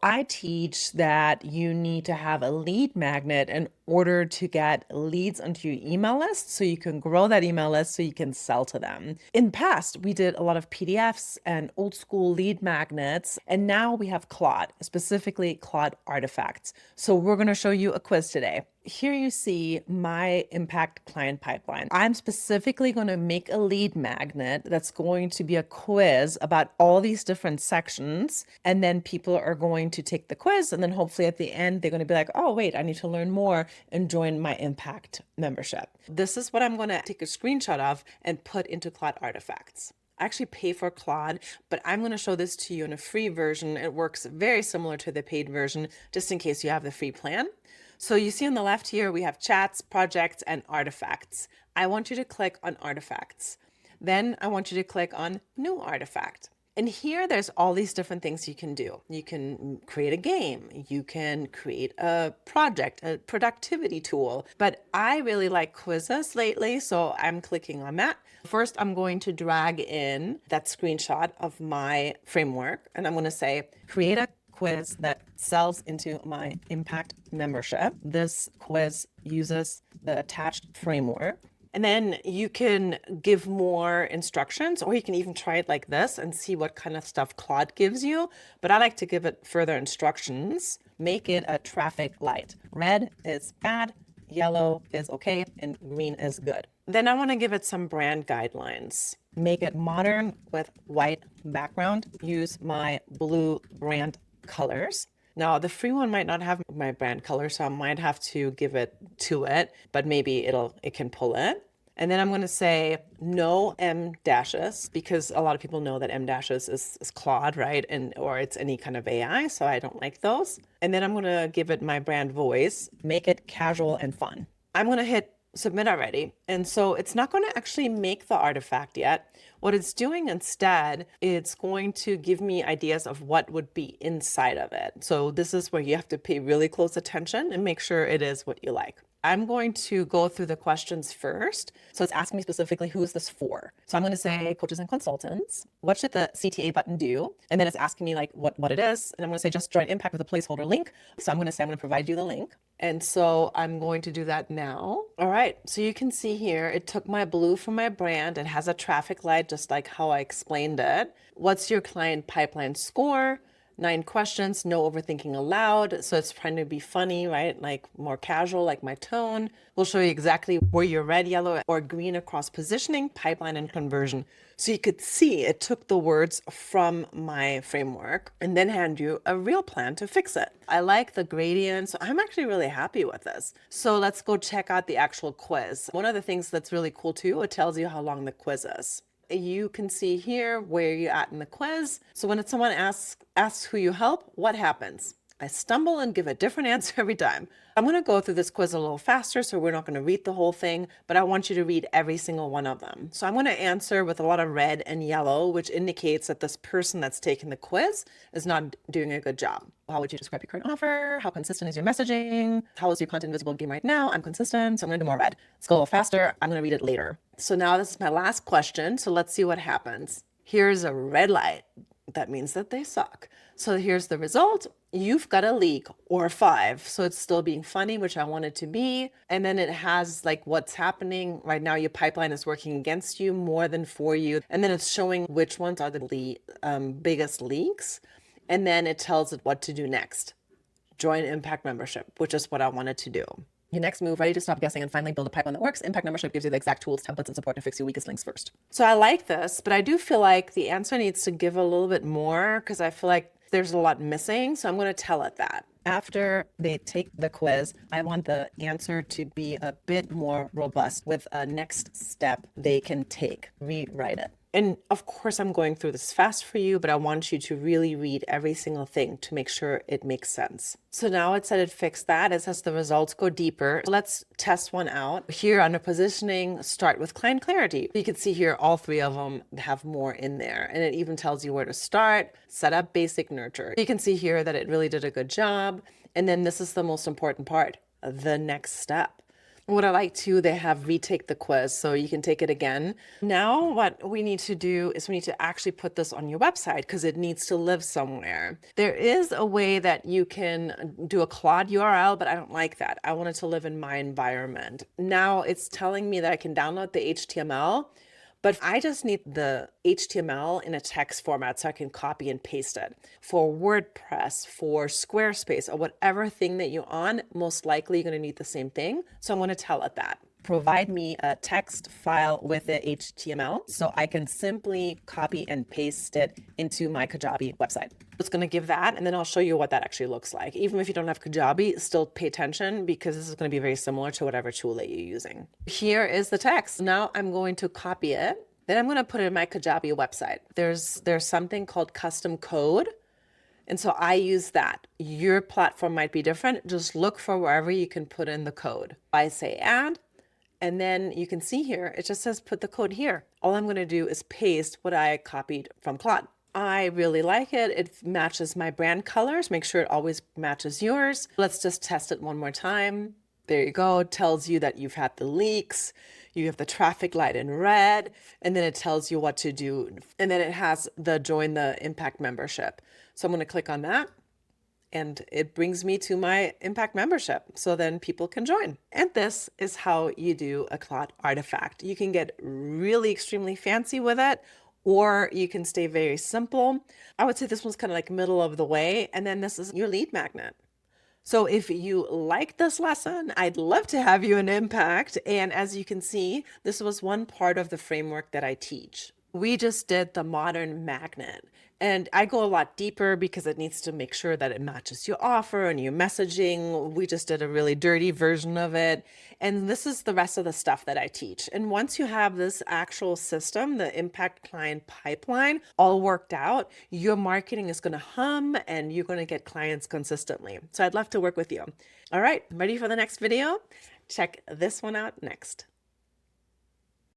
I teach that you need to have a lead magnet in order to get leads onto your email list so you can grow that email list so you can sell to them. In the past, we did a lot of PDFs and old school lead magnets, and now we have Claude, specifically Claude Artifacts. So we're going to show you a quiz today. Here you see my impact client pipeline. I'm specifically going to make a lead magnet that's going to be a quiz about all these different sections. And then people are going to take the quiz. And then hopefully at the end, they're going to be like, oh, wait, I need to learn more and join my impact membership. This is what I'm going to take a screenshot of and put into Claude Artifacts. I actually pay for Claude, but I'm going to show this to you in a free version. It works very similar to the paid version, just in case you have the free plan. So you see on the left here, we have chats, projects, and artifacts. I want you to click on artifacts. Then I want you to click on new artifact. And here there's all these different things you can do. You can create a game. You can create a project, a productivity tool. But I really like quizzes lately, so I'm clicking on that. First, I'm going to drag in that screenshot of my framework, and I'm going to say, create a quiz that sells into my impact membership. This quiz uses the attached framework. And then you can give more instructions, or you can even try it like this and see what kind of stuff Claude gives you. But I like to give it further instructions. Make it a traffic light. Red is bad, yellow is okay, and green is good. Then I want to give it some brand guidelines. Make it modern with white background. Use my blue brand colors. Now, the free one might not have my brand color, so I might have to give it to it, but maybe it can pull it. And then I'm going to say no M dashes, because a lot of people know that M dashes is Claude, right? Or it's any kind of AI, so I don't like those. And then I'm going to give it my brand voice, make it casual and fun. I'm going to hit submit already. And so it's not going to actually make the artifact yet. What it's doing instead, it's going to give me ideas of what would be inside of it. So this is where you have to pay really close attention and make sure it is what you like. I'm going to go through the questions first. So it's asking me specifically, who is this for? So I'm going to say coaches and consultants. What should the CTA button do? And then it's asking me like what it is. And I'm going to say just join Impact with a placeholder link. So I'm going to say I'm going to provide you the link. And so I'm going to do that now. All right, so you can see here, it took my blue from my brand. It has a traffic light, just like how I explained it. What's your client pipeline score? 9 questions, no overthinking allowed. So it's trying to be funny, right? Like more casual, like my tone. We'll show you exactly where you're red, yellow, or green across positioning, pipeline, and conversion. So you could see it took the words from my framework and then hand you a real plan to fix it. I like the gradients. I'm actually really happy with this. So let's go check out the actual quiz. One of the things that's really cool too, it tells you how long the quiz is. You can see here where you're at in the quiz. So when someone asks who you help, what happens? I stumble and give a different answer every time. I'm going to go through this quiz a little faster, so we're not going to read the whole thing, but I want you to read every single one of them. So I'm going to answer with a lot of red and yellow, which indicates that this person that's taking the quiz is not doing a good job. How would you describe your current offer? How consistent is your messaging? How is your content visible game right now? I'm consistent, so I'm going to do more red. Let's go a little faster. I'm going to read it later. So now this is my last question. So let's see what happens. Here's a red light. That means that they suck. So here's the result. You've got a leak or 5. So it's still being funny, which I want it to be. And then it has like what's happening right now. Your pipeline is working against you more than for you. And then it's showing which ones are the biggest leaks. And then it tells it what to do next. Join Impact membership, which is what I wanted to do. Your next move, ready to stop guessing and finally build a pipeline that works. Impact membership gives you the exact tools, templates, and support to fix your weakest links first. So I like this, but I do feel like the answer needs to give a little bit more because I feel like there's a lot missing. So I'm going to tell it that. After they take the quiz, I want the answer to be a bit more robust with a next step they can take. Rewrite it. And of course, I'm going through this fast for you, but I want you to really read every single thing to make sure it makes sense. So now it said it fixed that. It says the results go deeper. Let's test one out. Here under positioning, start with client clarity. You can see here all 3 of them have more in there. And it even tells you where to start, set up, basic, nurture. You can see here that it really did a good job. And then this is the most important part, the next step. What I like too, they have retake the quiz so you can take it again. Now, what we need to do is we need to actually put this on your website because it needs to live somewhere. There is a way that you can do a Claude URL, but I don't like that. I want it to live in my environment. Now it's telling me that I can download the HTML, but I just need the HTML in a text format so I can copy and paste it. For WordPress, for Squarespace, or whatever thing that you're on, most likely you're going to need the same thing. So I'm going to tell it that. Provide me a text file with the HTML so I can simply copy and paste it into my Kajabi website. It's going to give that, and then I'll show you what that actually looks like. Even if you don't have Kajabi, still pay attention because this is going to be very similar to whatever tool that you're using. Here is the text. Now I'm going to copy it. Then I'm going to put it in my Kajabi website. There's something called custom code. And so I use that. Your platform might be different. Just look for wherever you can put in the code. I say add. And then you can see here, it just says put the code here. All I'm going to do is paste what I copied from Claude. I really like it. It matches my brand colors. Make sure it always matches yours. Let's just test it one more time. There you go. It tells you that you've had the leaks. You have the traffic light in red, and then it tells you what to do. And then it has the join the Impact membership. So I'm going to click on that. And it brings me to my Impact membership. So then people can join. And this is how you do a Claude Artifact. You can get really extremely fancy with it, or you can stay very simple. I would say this one's kind of like middle of the way. And then this is your lead magnet. So if you like this lesson, I'd love to have you in Impact. And as you can see, this was one part of the framework that I teach. We just did the modern magnet. And I go a lot deeper because it needs to make sure that it matches your offer and your messaging. We just did a really dirty version of it. And this is the rest of the stuff that I teach. And once you have this actual system, the Impact Client Pipeline, all worked out, your marketing is going to hum and you're going to get clients consistently. So I'd love to work with you. All right, ready for the next video? Check this one out next.